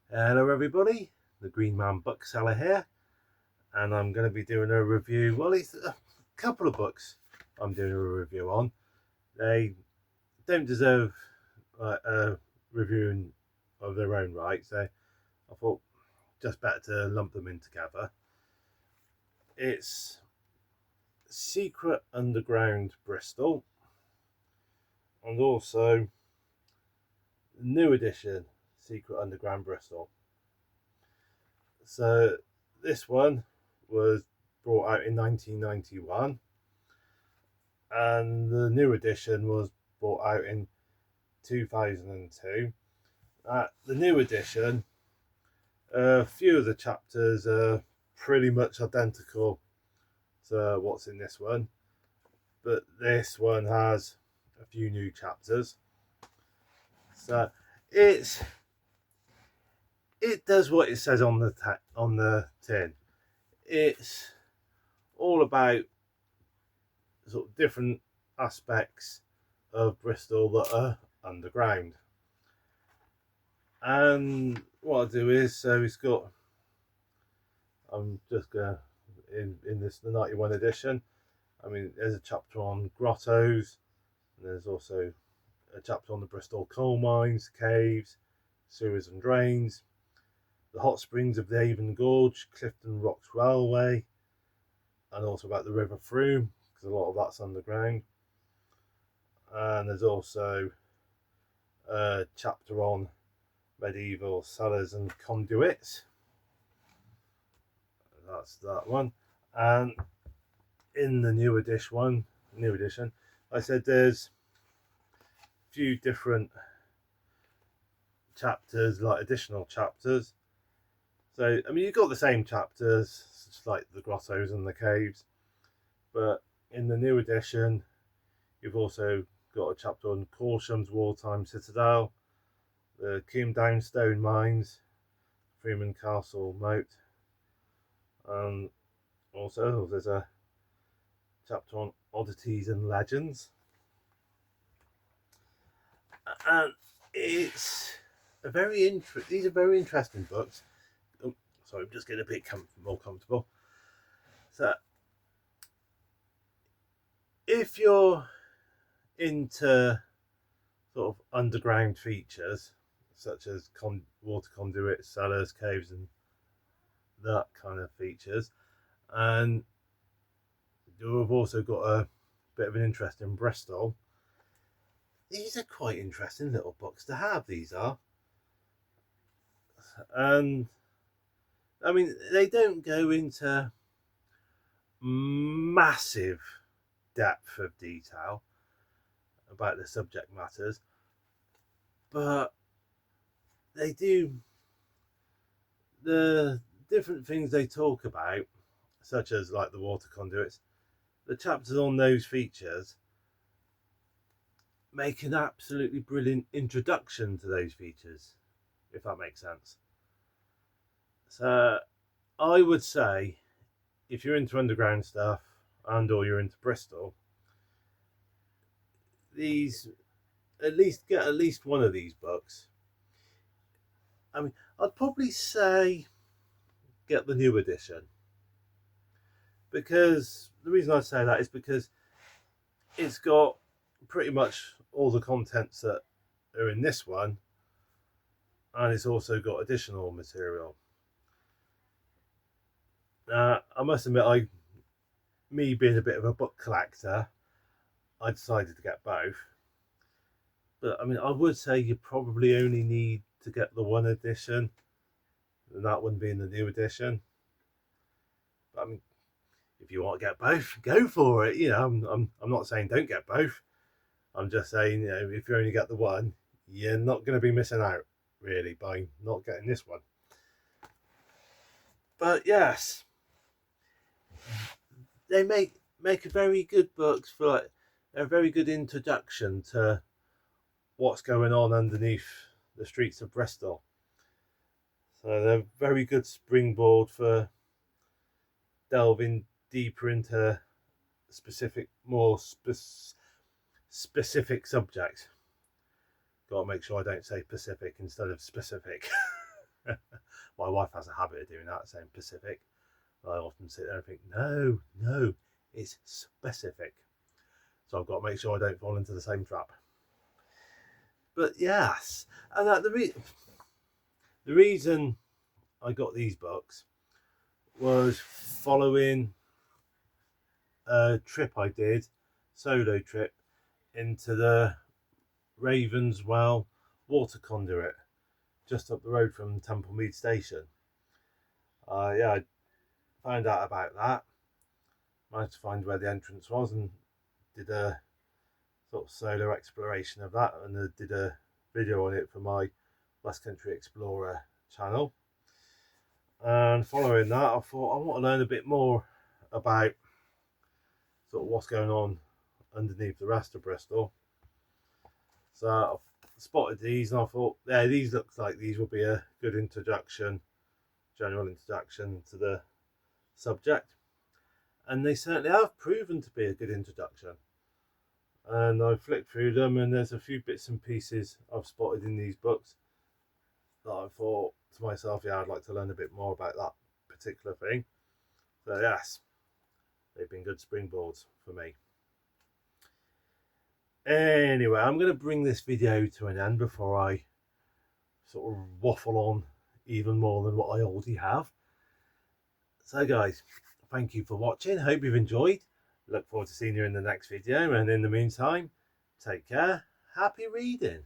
Hello everybody, the Green Man bookseller here, and I'm going to be doing a review. Well, it's a couple of books I'm doing a review on. They don't deserve a reviewing of their own right, so I thought just better to lump them in together. It's Secret Underground Bristol, and also new edition Secret Underground Bristol. So this one was brought out in 1991, and the new edition was brought out in 2002. The new edition, a few of the chapters are pretty much identical to what's in this one, but this one has a few new chapters. So it does what it says on the tin. It's all about sort of different aspects of Bristol that are underground. And what I'll do is, so it's got, I'm just gonna, in this, the 91 edition, I mean, there's a chapter on grottos, and there's also a chapter on the Bristol coal mines, caves, sewers and drains, the hot springs of the Avon Gorge, Clifton Rocks Railway, and also about the River Froome, because a lot of that's underground. And there's also a chapter on medieval cellars and conduits. That's that one. And in the new edition, I said there's a few different chapters, like additional chapters. So I mean, you've got the same chapters, just like the grottos and the caves, but in the new edition, you've also got a chapter on Corsham's wartime citadel, the Combe Down stone mines, Freeman Castle moat, and also there's a chapter on oddities and legends. And it's a very these are very interesting books. Oh, sorry, I'm just getting a bit more comfortable. So if you're into sort of underground features such as water conduits, cellars, caves, and that kind of features, and you've also got a bit of an interest in Bristol, these are quite interesting little books to have. These are, and I mean, they don't go into massive depth of detail about the subject matters, but they do the different things they talk about, such as like the water conduits. The chapters on those features make an absolutely brilliant introduction to those features, if that makes sense. So I would say if you're into underground stuff and or you're into Bristol, these get at least one of these books. I mean, I'd probably say get the new edition, because the reason I say that is because it's got pretty much all the contents that are in this one, and it's also got additional material. I must admit, me being a bit of a book collector, I decided to get both. But I mean, I would say you probably only need to get the one edition, and that one being the new edition. But I mean, if you want to get both, go for it. You know, I'm not saying don't get both. I'm just saying, you know, if you only get the one, you're not going to be missing out really by not getting this one. But yes, they make a very good books for like a very good introduction to what's going on underneath the streets of Bristol. So they're a very good springboard for delving deeper into more specific subjects. Got to make sure I don't say Pacific instead of specific. My wife has a habit of doing that, saying Pacific. I often sit there and think, no, it's specific. So I've got to make sure I don't fall into the same trap. But yes, and the reason I got these books was following a trip I did, solo trip, into the Ravenswell water conduit, just up the road from Templemead Station. I found out about that, managed to find where the entrance was, and did a sort of solo exploration of that, and did a video on it for my West Country Explorer channel. And following that, I thought I want to learn a bit more about sort of what's going on underneath the rest of Bristol. So I spotted these and I thought, yeah, these look like these will be a good introduction, general introduction to the subject. And they certainly have proven to be a good introduction. And I flicked through them, and there's a few bits and pieces I've spotted in these books that I thought to myself, yeah, I'd like to learn a bit more about that particular thing. So yes, they've been good springboards for me. Anyway, I'm going to bring this video to an end before I sort of waffle on even more than what I already have. So guys, thank you for watching. Hope you've enjoyed. Look forward to seeing you in the next video, and in the meantime, take care. Happy reading.